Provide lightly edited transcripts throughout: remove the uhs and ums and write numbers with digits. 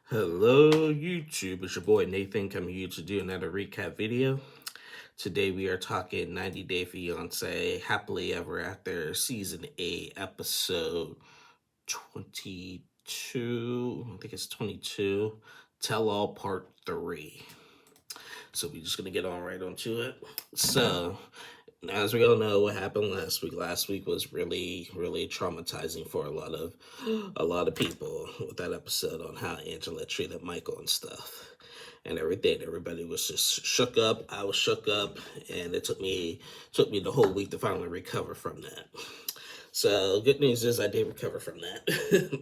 Hello YouTube, it's your boy Nathan coming here to do another recap video. Today we are talking 90 Day Fiancé Happily Ever After Season 8 Episode 22, I think it's 22, Tell All Part 3. So we're just going to get on right onto it. So, as we all know, what happened last week. Last week was really, really traumatizing for a lot of people with that episode on how Angela treated Michael and stuff and everything. Everybody was just shook up. I was shook up, and it took me the whole week to finally recover from that. So good news is I did recover from that.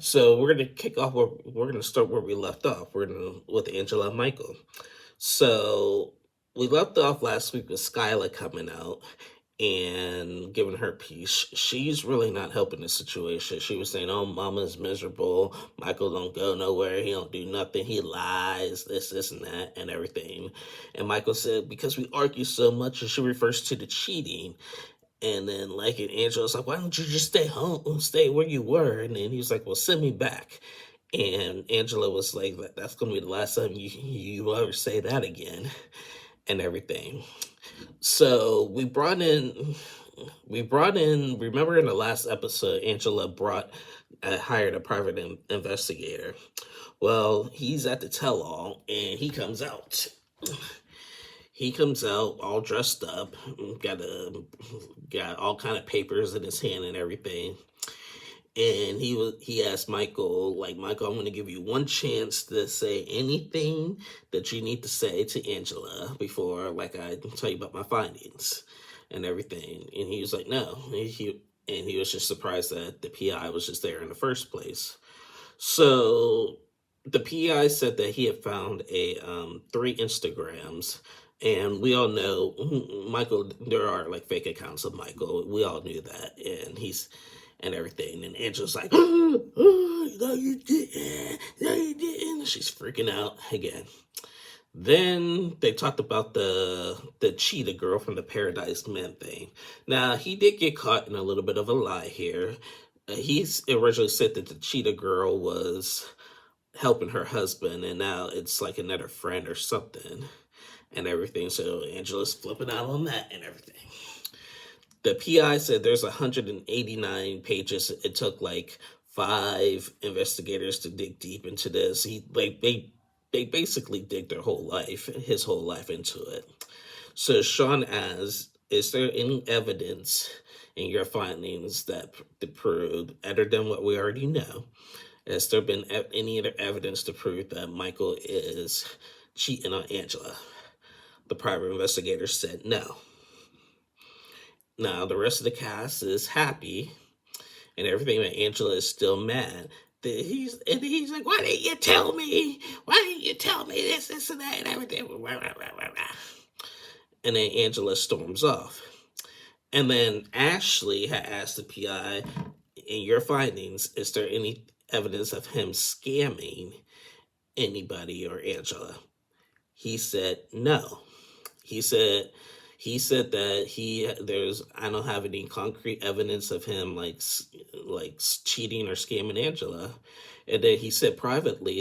So we're gonna kick off. We're gonna start where we left off. We're gonna with Angela and Michael. So we left off last week with Skyla coming out and giving her piece. She's really not helping the situation. She was saying, "Oh, Mama's miserable. Michael don't go nowhere. He don't do nothing. He lies. This, and that, and everything." And Michael said, "Because we argue so much," and she refers to the cheating. And then, and Angela's like, "Why don't you just stay home, stay where you were?" And then he was like, "Well, send me back." And Angela was like, "That's gonna be the last time you ever say that again," and everything. So we brought in. Remember in the last episode, Angela hired a private investigator. Well, he's at the tell-all, and he comes out. He comes out all dressed up, got all kind of papers in his hand and everything. And he asked Michael, "Michael, I'm going to give you one chance to say anything that you need to say to Angela before, I tell you about my findings and everything." And he was like, "No." And he was just surprised that the PI was just there in the first place. So the PI said that he had found 3 Instagrams. And we all know Michael, there are fake accounts of Michael. We all knew that. And everything. And Angela's like, "Oh, no, you didn't. No, you didn't." She's freaking out again. Then they talked about the cheetah girl from the Paradise Men thing. Now, he did get caught in a little bit of a lie here. He's originally said that the cheetah girl was helping her husband, and now it's like another friend or something and everything. So Angela's flipping out on that and everything. The PI said there's 189 pages. It took 5 investigators to dig deep into this. They basically dig his whole life into it. So Sean asks, "Is there any evidence in your findings that prove, other than what we already know, has there been any other evidence to prove that Michael is cheating on Angela?" The private investigator said no. Now, the rest of the cast is happy and everything, but Angela is still mad. He's like, "Why didn't you tell me? Why didn't you tell me this, and that, and everything?" And then Angela storms off. And then Ashley had asked the PI, "In your findings, is there any evidence of him scamming anybody or Angela?" He said no. He said that I don't have any concrete evidence of him cheating or scamming Angela. And then he said privately,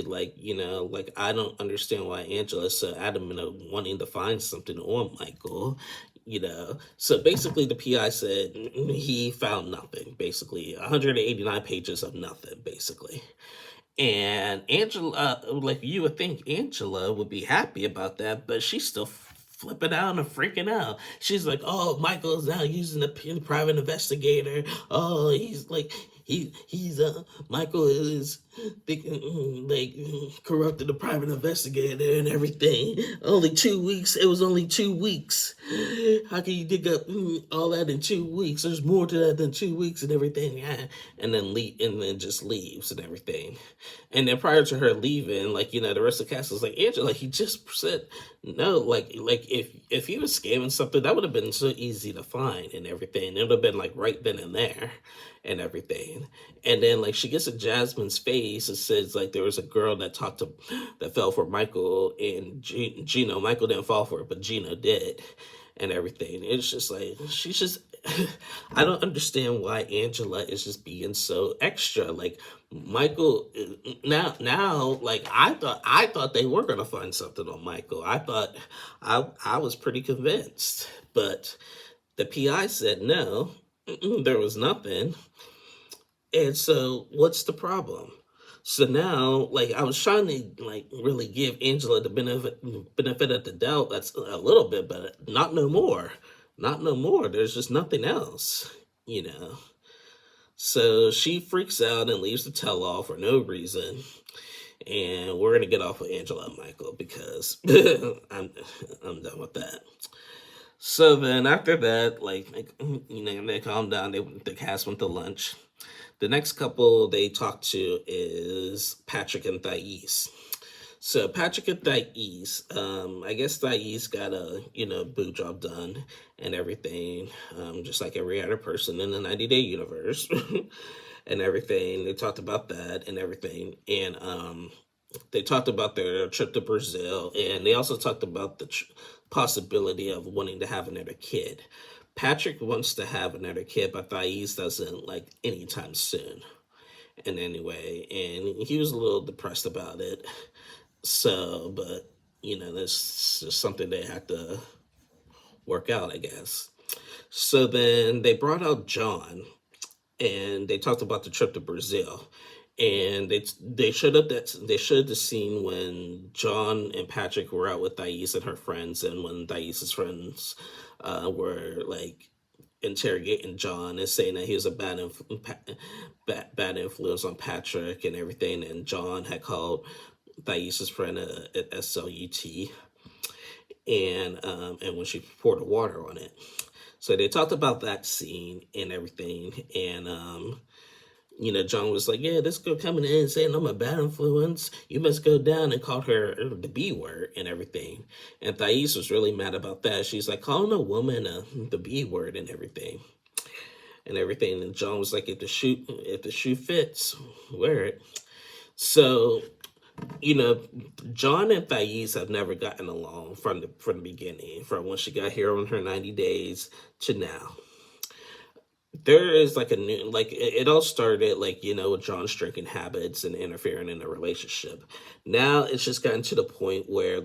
"I don't understand why Angela is so adamant of wanting to find something on Michael." So basically the PI said he found nothing, basically 189 pages of nothing, basically. And Angela, you would think Angela would be happy about that, but she's still flipping out and freaking out. She's like, "Oh, Michael's now using the private investigator. Oh, he's Michael is corrupted the private investigator and everything. Only 2 weeks. It was only 2 weeks. How can you dig up all that in 2 weeks? There's more to that than 2 weeks and everything." And then just leaves and everything. And then prior to her leaving, the rest of the cast was like, "Angela, he just said no." If he was scamming something, that would have been so easy to find and everything. It would have been right then and there and everything. And then she gets in Jasmine's face and says there was a girl that fell for Michael and Gino. Michael didn't fall for it, but Gino did and everything. It's just she's just I don't understand why Angela is just being so extra. Michael now, like I thought they were gonna find something on Michael. I was pretty convinced, but the PI said no, there was nothing. And so, what's the problem? So now, like, I was trying to like really give Angela the benefit of the doubt. That's a little bit, but not no more. Not no more. There's just nothing else, you know. So she freaks out and leaves the tell all for no reason. And we're gonna get off with Angela and Michael because I'm done with that. So then after that, they calm down. The cast went to lunch. The next couple they talked to is Patrick and Thais. So Patrick and Thais, I guess Thais got a boo job done and everything, just like every other person in the 90-day universe, and everything. They talked about that and everything, and they talked about their trip to Brazil, and they also talked about the possibility of wanting to have another kid. Patrick wants to have another kid, but Thais doesn't like anytime soon. And anyway, and he was a little depressed about it. So, but that's just something they had to work out, I guess. So then they brought out John, and they talked about the trip to Brazil, and they showed the scene when John and Patrick were out with Thais and her friends, and when Thais's friends were like interrogating John and saying that he was a bad influence on Patrick and everything, and John had called Thais's friend a SLUT, and when she poured the water on it. So they talked about that scene and everything, and John was like, "Yeah, this girl coming in saying I'm a bad influence. You must go down," and called her the B word and everything. And Thais was really mad about that. She's like, calling a woman the B word and everything. And everything. And John was like, if the shoe fits, wear it. So, John and Thais have never gotten along from the beginning, from when she got here on her 90 days to now. There is like a new, like it all started with John's drinking habits and interfering in the relationship. Now it's just gotten to the point where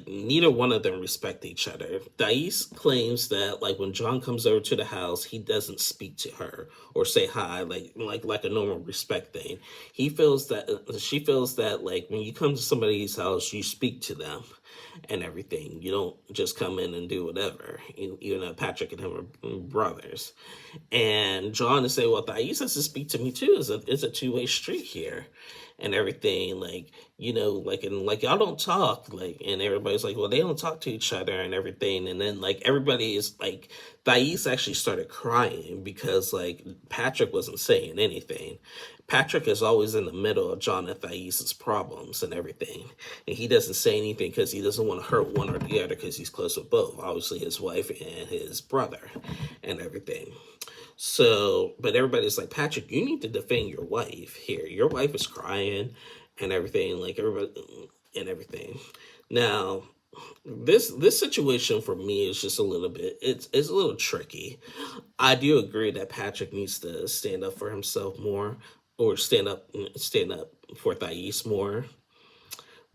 neither one of them respect each other. Thais claims that when John comes over to the house, he doesn't speak to her or say hi like a normal respect thing. She feels that when you come to somebody's house, you speak to them and everything. You don't just come in and do whatever. Patrick and him are brothers. And John is saying, well, Thais has to speak to me too. It's a two-way street here and everything. And y'all don't talk. And everybody's like, well, they don't talk to each other and everything. And then everybody is Thais actually started crying because Patrick wasn't saying anything. Patrick is always in the middle of John and Thais's problems and everything. And he doesn't say anything because he doesn't want to hurt one or the other because he's close with both, obviously his wife and his brother and everything. So, but everybody's like, Patrick, you need to defend your wife here. Your wife is crying and everything, everybody and everything. Now, this situation for me is just a little bit, it's a little tricky. I do agree that Patrick needs to stand up for himself more, or stand up for Thais more.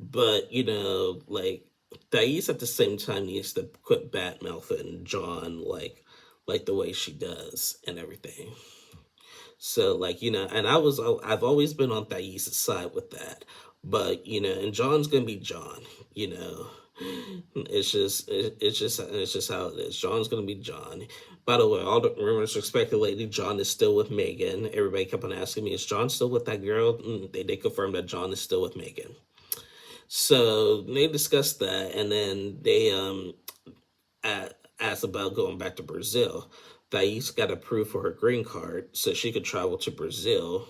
But Thais at the same time needs to quit bad mouthing John like the way she does and everything. So and I've always been on Thais' side with that. But and John's gonna be John. It's just how it is. John's gonna be John. By the way, all the rumors are speculating John is still with Megan. Everybody kept on asking me, is John still with that girl? They confirmed that John is still with Megan. So they discussed that, and then they asked about going back to Brazil. Thais got approved for her green card, so she could travel to Brazil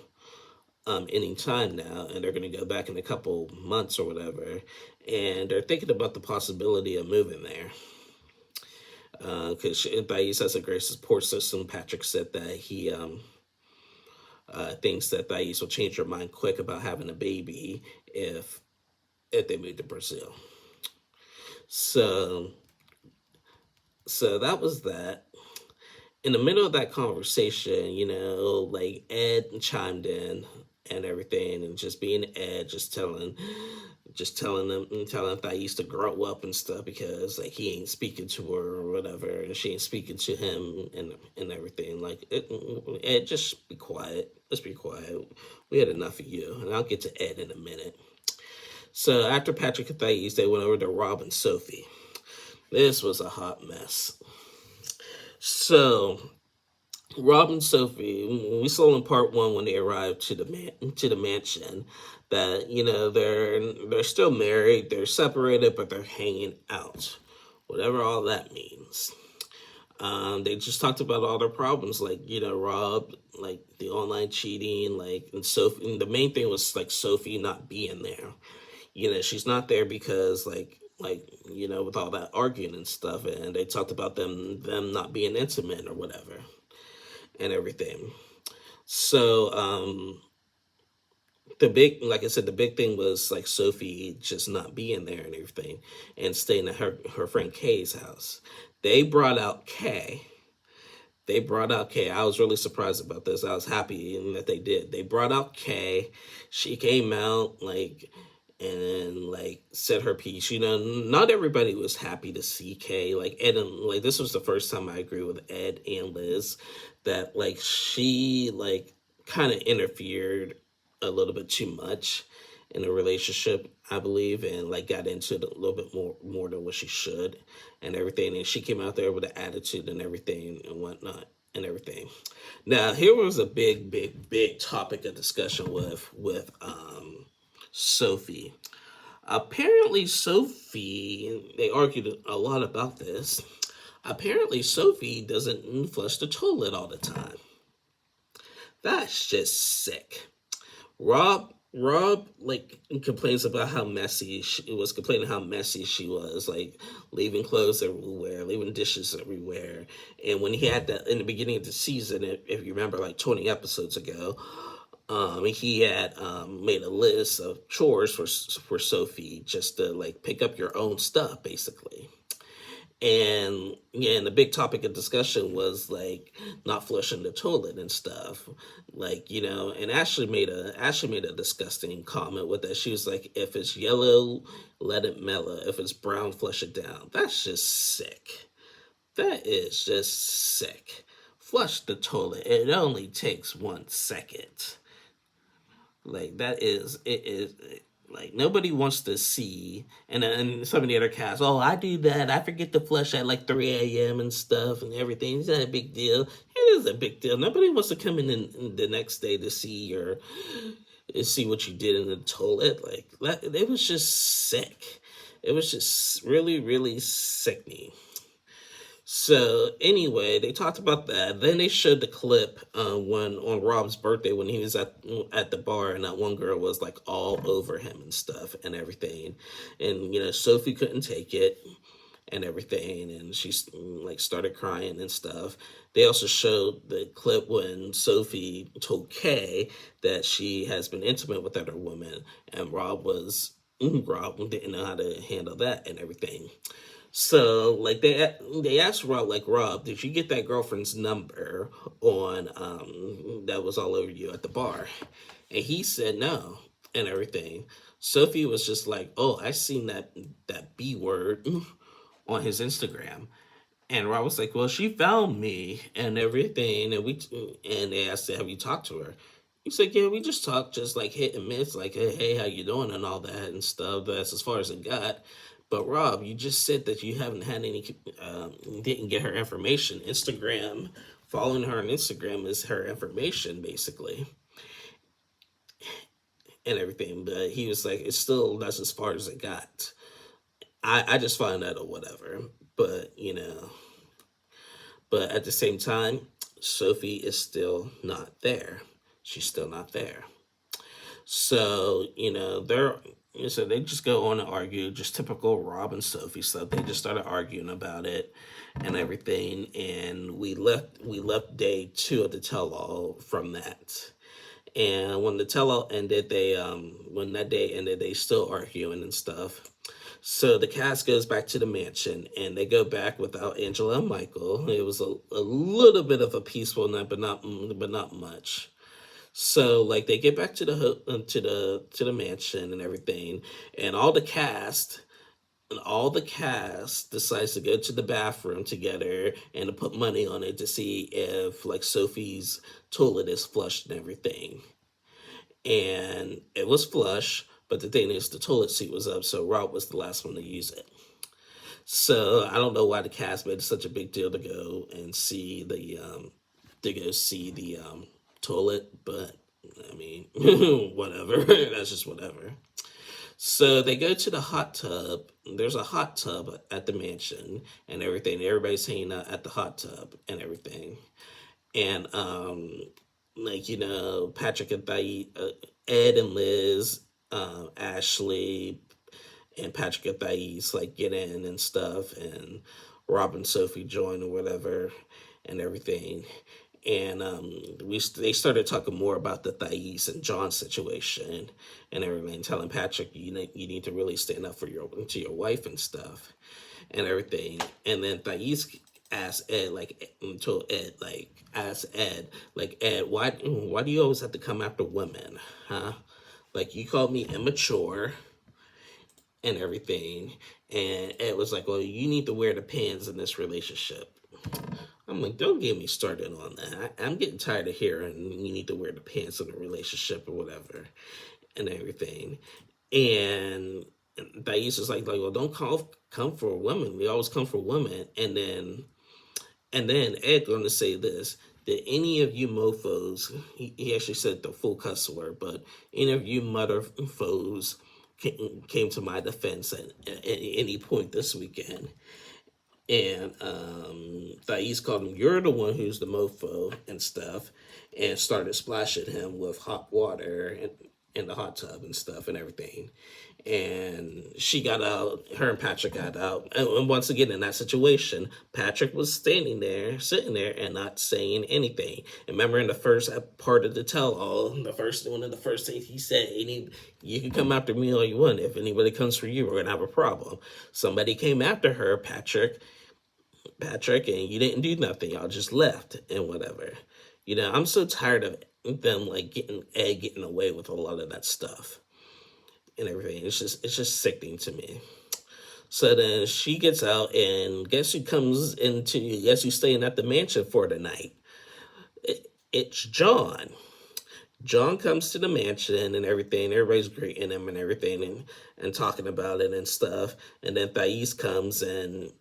anytime now, and they're going to go back in a couple months or whatever. And they're thinking about the possibility of moving there. Because Thais has a great support system. Patrick said that he thinks that Thais will change her mind quick about having a baby if they move to Brazil. So that was that. In the middle of that conversation, Ed chimed in and everything, and just being Ed, telling Thais to grow up and stuff because like he ain't speaking to her or whatever, and she ain't speaking to him and everything. Like Ed, just be quiet. Just be quiet. We had enough of you, and I'll get to Ed in a minute. So after Patrick and Thais, they went over to Rob and Sophie. This was a hot mess. So Rob and Sophie, we saw in part one when they arrived to the mansion that they're still married, they're separated, but they're hanging out, whatever all that means. They just talked about all their problems, like Rob, like the online cheating, like and Sophie. And the main thing was like Sophie not being there. She's not there because with all that arguing and stuff, and they talked about them not being intimate or whatever and everything. So like I said, the big thing was like Sophie just not being there and everything, and staying at her friend Kay's house. They brought out Kay. I was really surprised about this. I was happy that they did. They brought out Kay. She came out and said her piece. Not everybody was happy to see Kay. Like Ed and this was the first time I agree with Ed and Liz that she kind of interfered a little bit too much in the relationship, I believe, and got into it a little bit more than what she should and everything. And she came out there with an attitude and everything and whatnot and everything. Now here was a big topic of discussion with Sophie. Apparently Sophie, they argued a lot about this. Apparently Sophie doesn't flush the toilet all the time. That's just sick. Rob complains about how messy she was, complaining how messy she was, leaving clothes everywhere, leaving dishes everywhere. And when he had that in the beginning of the season, if you remember, 20 episodes ago, he had made a list of chores for Sophie just to pick up your own stuff, basically. And the big topic of discussion was not flushing the toilet and stuff, and Ashley made a disgusting comment with that. She was like, if it's yellow, let it mellow. If it's brown, flush it down. That's just sick. That is just sick. Flush the toilet. It only takes 1 second. Nobody wants to see, and some of the other cats, oh, I do that. I forget to flush at 3 a.m. and stuff and everything. It's not a big deal. It is a big deal. Nobody wants to come in the next day to see what you did in the toilet. It was just sick. It was just really, really sickening. So anyway, they talked about that. Then they showed the clip when on Rob's birthday when he was at the bar, and that one girl was all over him and stuff and everything, and Sophie couldn't take it and everything, and she started crying and stuff. They also showed the clip when Sophie told Kay that she has been intimate with other women, and Rob didn't know how to handle that and everything. So they asked Rob, Rob, did you get that girlfriend's number on that was all over you at the bar? And he said no and everything. Sophie was just like, oh, I seen that B word on his Instagram. And Rob was like, well, she found me and everything, and they asked, have you talked to her? He's like, yeah, we just talked, just hit and miss, hey, how you doing and all that and stuff. That's as far as it got. But Rob, you just said that you haven't had any, didn't get her information. Instagram, following her on Instagram is her information, basically, and everything. But he was like, it's still, that's as far as it got. I just find out or whatever. But, but at the same time, Sophie is still not there. She's still not there. So, so they just go on and argue, just typical Rob and Sophie stuff. They just started arguing about it and everything. And we left day 2 of the tell-all from that. And when the tell-all ended, when that day ended, they still arguing and stuff. So the cast goes back to the mansion, and they go back without Angela and Michael. It was a little bit of a peaceful night, but not much. So like they get back to to the mansion and everything, and all the cast decides to go to the bathroom together and to put money on it to see if like Sophie's toilet is flushed and everything. And it was flush, but the thing is the toilet seat was up, so Rob was the last one to use it. So I don't know why the cast made such a big deal to go and see the toilet, but I mean, whatever. That's just whatever. So they go to the hot tub. There's a hot tub at the mansion and everything. Everybody's hanging out at the hot tub and everything. And like Patrick and Ed and Liz, Ashley and Patrick and Thais like get in and stuff, and Rob and Sophie join or whatever, and everything. And they started talking more about the Thais and John situation and everything, telling Patrick you need to really stand up for your wife and stuff and everything. And then Thais asked Ed told Ed asked Ed Ed, why do you always have to come after women, huh? Like you called me immature and everything. And Ed was like, well, you need to wear the pants in this relationship. I'm like, don't get me started on that. I'm getting tired of hearing you need to wear the pants in a relationship or whatever and everything. And Thais is like, well, don't come for women. We always come for women. And then Ed going to say this. Did any of you mofos, he actually said the full cuss word, but any of you mother foes came to my defense at any point this weekend? And Thais called him, you're the one who's the mofo and stuff, and started splashing him with hot water and in the hot tub and stuff and everything. And she got out, her and Patrick got out. And once again, in that situation, Patrick was standing there, sitting there, and not saying anything. And remember in the first part of the tell all, one of the first things he said, you can come after me all you want. If anybody comes for you, we're going to have a problem. Somebody came after her, Patrick, and you didn't do nothing. Y'all just left and whatever. I'm so tired of them like getting away with a lot of that stuff and everything. It's just sickening to me. So then she gets out, and guess who's staying at the mansion for the night? It's John. John comes to the mansion and everything. Everybody's greeting him and everything, and talking about it and stuff. And then Thais comes and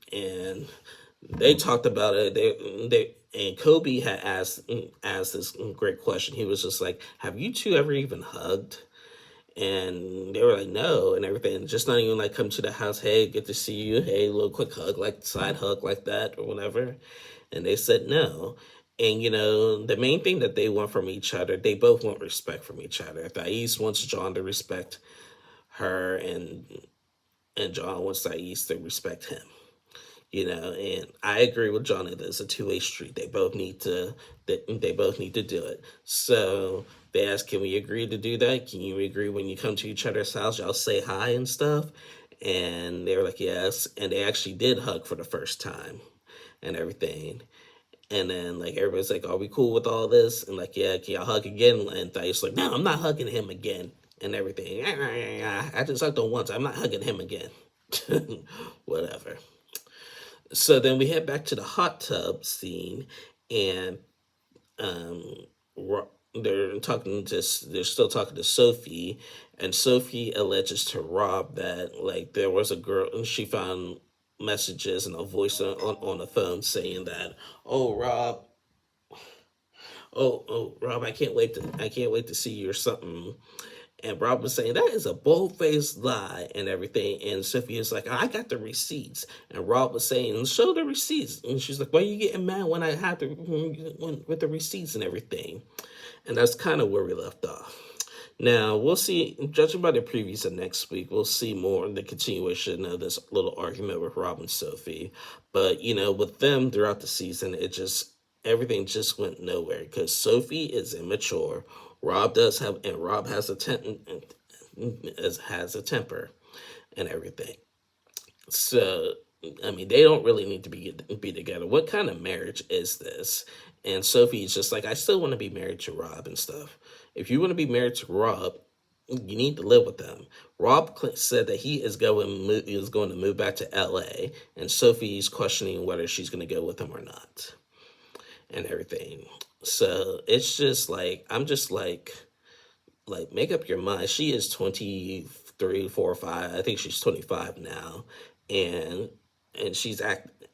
they talked about it. They and Kobe had asked this great question. He was just like, "Have you two ever even hugged?" And they were like, "No," and everything. Just not even like come to the house. Hey, good to see you. Hey, a little quick hug, like side hug, like that or whatever. And they said no. And the main thing that they want from each other, they both want respect from each other. Thais wants John to respect her, and John wants Thais to respect him. And I agree with John that it's a two-way street. They both need to do it. So they asked, can we agree to do that? Can you agree when you come to each other's house, y'all say hi and stuff? And they were like, yes. And they actually did hug for the first time and everything. And then like everybody's like, are we cool with all this? And like, yeah, can y'all hug again? And Thais like, no, I'm not hugging him again and everything. I just hugged him once. I'm not hugging him again. Whatever. So then we head back to the hot tub scene, and um, they're still talking to Sophie, and Sophie alleges to Rob that like there was a girl, and she found messages and a voice on the phone saying that, oh Rob, oh Rob, I can't wait to see you or something. And Rob was saying, that is a bold-faced lie and everything. And Sophie is like, I got the receipts. And Rob was saying, show the receipts. And she's like, why are you getting mad when I have with the receipts and everything? And that's kind of where we left off. Now, we'll see, judging by the previews of next week, we'll see more in the continuation of this little argument with Rob and Sophie. But, with them throughout the season, everything just went nowhere because Sophie is immature. Rob has a temper and everything. So, I mean, they don't really need to be together. What kind of marriage is this? And Sophie's just like, I still want to be married to Rob and stuff if you want to be married to Rob, you need to live with them. Rob said that he is going to move back to LA, and Sophie's questioning whether she's going to go with him or not, and everything. So it's just like, I'm just like, make up your mind. She is 23, 4, 5. I think she's 25 now, and she's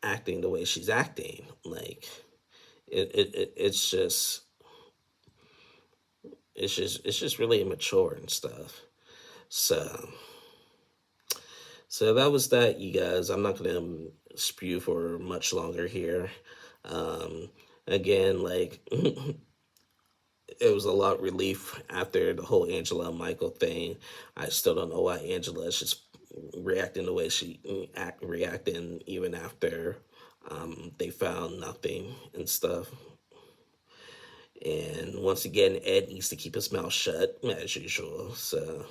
acting the way she's acting. Like, it's just it's just really immature and stuff. So that was that, you guys. I'm not gonna spew for much longer here. Um, Again, like, it was a lot of relief after the whole Angela and Michael thing. I still don't know why Angela is just reacting the way she reacting even after they found nothing and stuff. And once again, Ed needs to keep his mouth shut as usual. So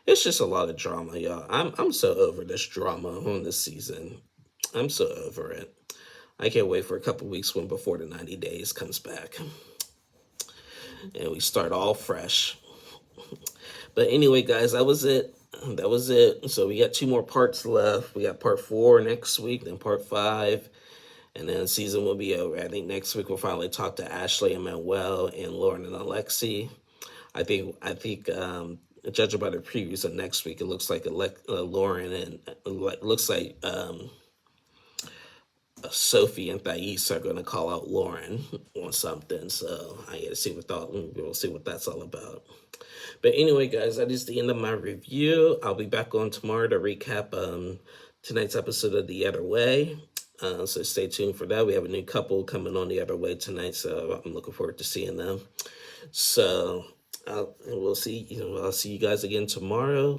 it's just a lot of drama, y'all. I'm so over this drama on this season. I'm so over it. I can't wait for a couple weeks when Before the 90 Days comes back and we start all fresh. But anyway, guys, that was it. That was it. So we got 2 more parts left. We got part 4 next week, then part 5, and then the season will be over. I think next week we'll finally talk to Ashley and Manuel and Lauren and Alexi. I think judging by the previews of next week, it looks like Lauren and looks like Sophie and Thais are going to call out Lauren on something. So I got to see we'll see what that's all about. But anyway, guys, that is the end of my review. I'll be back on tomorrow to recap tonight's episode of The Other Way. So stay tuned for that. We have a new couple coming on The Other Way tonight, so I'm looking forward to seeing them. So we'll see. I'll see you guys again tomorrow.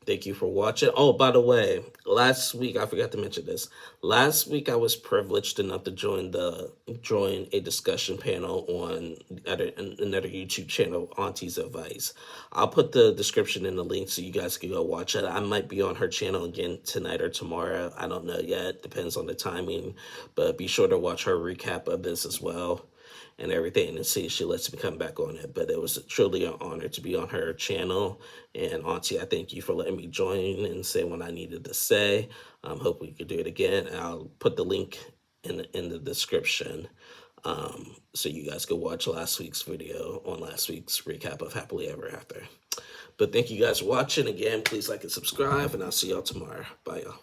Thank you for watching. Oh, by the way, last week I forgot to mention this. Last week I was privileged enough to join a discussion panel on another YouTube channel, Auntie's Advice. I'll put the description in the link so you guys can go watch it. I might be on her channel again tonight or tomorrow. I don't know yet. Depends on the timing. But be sure to watch her recap of this as well and everything, and see if she lets me come back on it. But it was truly an honor to be on her channel. And Auntie, I thank you for letting me join and say what I needed to say. Hope we could do it again. And I'll put the link in the description so you guys can watch last week's video on last week's recap of Happily Ever After. But thank you guys for watching. Again, please like and subscribe, and I'll see y'all tomorrow. Bye, y'all.